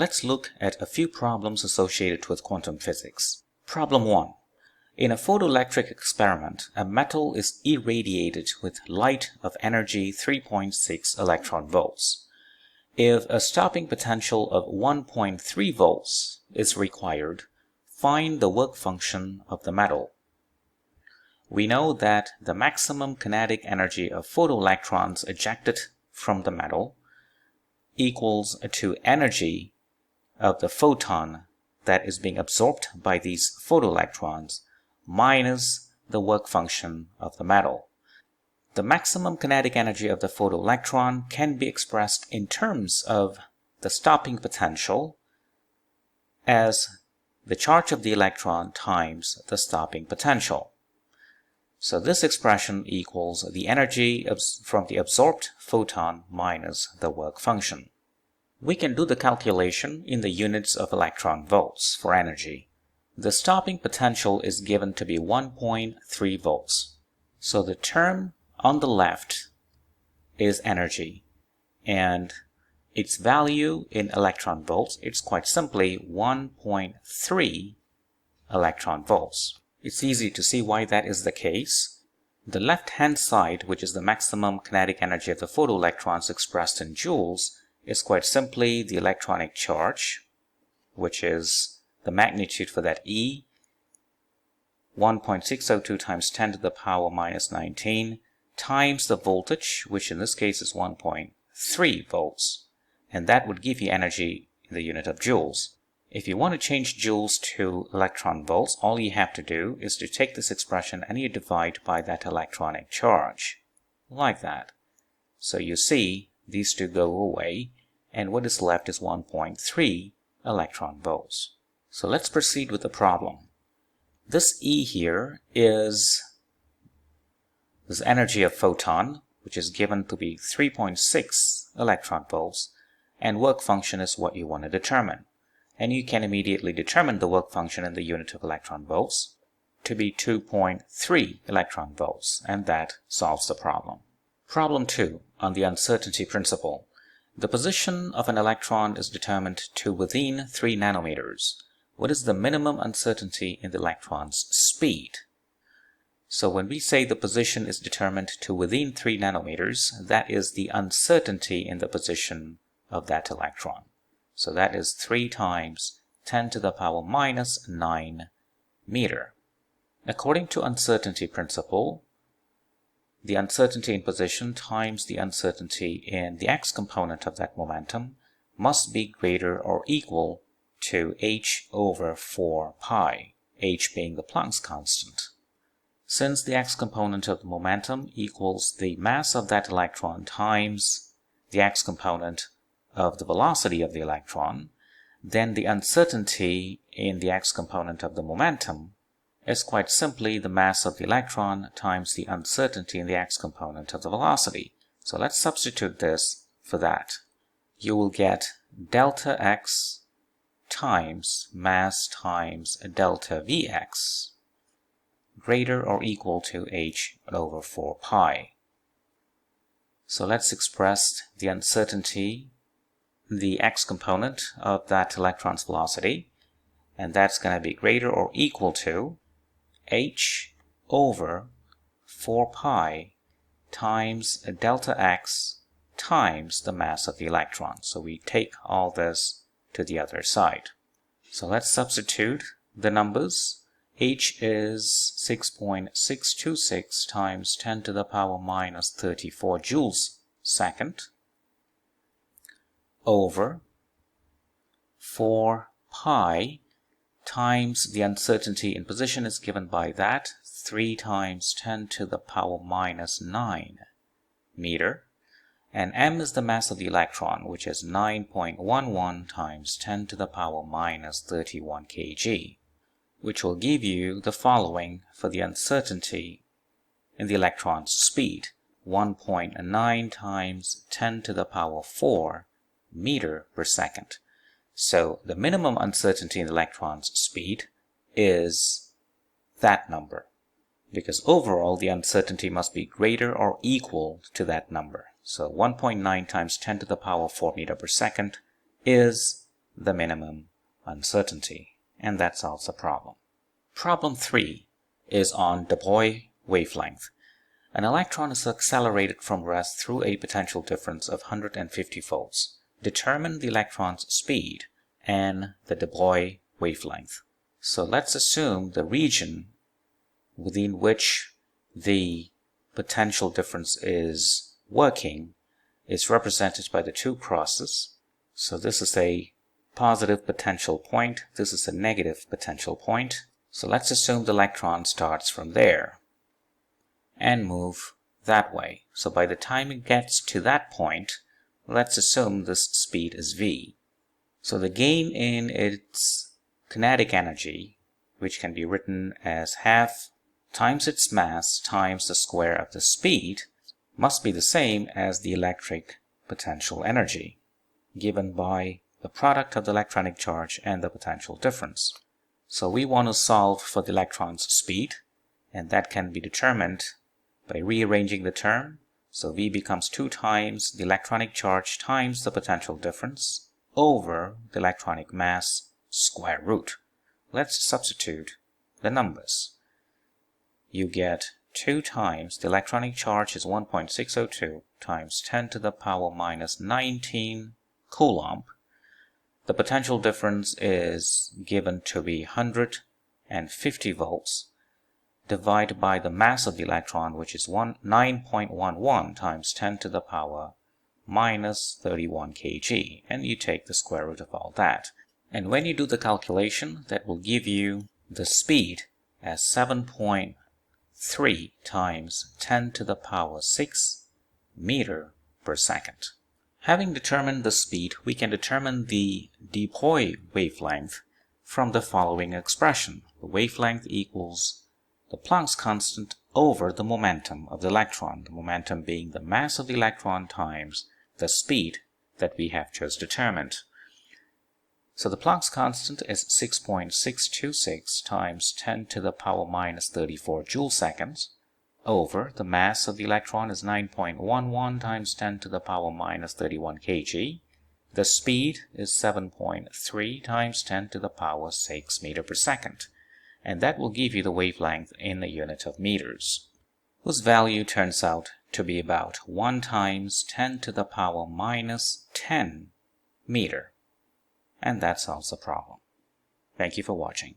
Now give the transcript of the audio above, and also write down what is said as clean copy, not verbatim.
Let's look at a few problems associated with quantum physics. Problem 1. In a photoelectric experiment, a metal is irradiated with light of energy 3.6 electron volts. If a stopping potential of 1.3 volts is required, find the work function of the metal. We know that the maximum kinetic energy of photoelectrons ejected from the metal equals to energy of the photon that is being absorbed by these photoelectrons minus the work function of the metal. The maximum kinetic energy of the photoelectron can be expressed in terms of the stopping potential as the charge of the electron times the stopping potential. So this expression equals the energy from the absorbed photon minus the work function. We can do the calculation in the units of electron volts for energy. The stopping potential is given to be 1.3 volts. So the term on the left is energy, and its value in electron volts, it's quite simply 1.3 electron volts. It's easy to see why that is the case. The left-hand side, which is the maximum kinetic energy of the photoelectrons expressed in joules, is quite simply the electronic charge, which is the magnitude for that E, 1.602 times 10 to the power minus 19, times the voltage, which in this case is 1.3 volts, and that would give you energy in the unit of joules. If you want to change joules to electron volts, all you have to do is to take this expression and you divide by that electronic charge, like that. So you see, these two go away, and what is left is 1.3 electron volts. So let's proceed with the problem. This E here is this energy of photon, which is given to be 3.6 electron volts, and work function is what you want to determine. And you can immediately determine the work function in the unit of electron volts to be 2.3 electron volts, and that solves the problem. Problem 2, on the uncertainty principle. The position of an electron is determined to within 3 nanometers. What is the minimum uncertainty in the electron's speed? So when we say the position is determined to within 3 nanometers, that is the uncertainty in the position of that electron. So that is 3 times 10 to the power minus 9 meter. According to uncertainty principle, the uncertainty in position times the uncertainty in the x component of that momentum must be greater or equal to h over 4 pi, h being the Planck's constant. Since the x component of the momentum equals the mass of that electron times the x component of the velocity of the electron, then the uncertainty in the x component of the momentum is quite simply the mass of the electron times the uncertainty in the x component of the velocity. So let's substitute this for that. You will get delta x times mass times delta Vx greater or equal to h over 4 pi. So let's express the uncertainty, the x component of that electron's velocity, and that's going to be greater or equal to h over 4 pi times delta x times the mass of the electron. So we take all this to the other side. So let's substitute the numbers. H is 6.626 times 10 to the power minus 34 joules second over 4 pi times the uncertainty in position is given by that 3 times 10 to the power minus 9 meter, and m is the mass of the electron, which is 9.11 times 10 to the power minus 31 kg, which will give you the following for the uncertainty in the electron's speed: 1.9 times 10 to the power 4 meter per second. So the minimum uncertainty in the electron's speed is that number, because overall the uncertainty must be greater or equal to that number. So 1.9 times 10 to the power 4 meter per second is the minimum uncertainty. And that solves the problem. Problem 3 is on de Broglie wavelength. An electron is accelerated from rest through a potential difference of 150 volts. Determine the electron's speed and the de Broglie wavelength. So let's assume the region within which the potential difference is working is represented by the two crosses. So this is a positive potential point, this is a negative potential point. So let's assume the electron starts from there and move that way. So by the time it gets to that point, let's assume this speed is v. So the gain in its kinetic energy, which can be written as half times its mass times the square of the speed, must be the same as the electric potential energy, given by the product of the electronic charge and the potential difference. So we want to solve for the electron's speed, and that can be determined by rearranging the term. So V becomes 2 times the electronic charge times the potential difference over the electronic mass square root. Let's substitute the numbers. You get 2 times the electronic charge is 1.602 times 10 to the power minus 19 coulomb. The potential difference is given to be 150 volts divided by the mass of the electron, which is 9.11 times 10 to the power minus 31 kg, and you take the square root of all that. And when you do the calculation, that will give you the speed as 7.3 times 10 to the power 6 meter per second. Having determined the speed, we can determine the de Broglie wavelength from the following expression. The wavelength equals the Planck's constant over the momentum of the electron, the momentum being the mass of the electron times the speed that we have just determined. So the Planck's constant is 6.626 times 10 to the power minus 34 joule seconds over the mass of the electron is 9.11 times 10 to the power minus 31 kg. The speed is 7.3 times 10 to the power 6 meter per second. And that will give you the wavelength in the unit of meters, whose value turns out to be about 1 times 10 to the power minus 10 meter. And that solves the problem. Thank you for watching.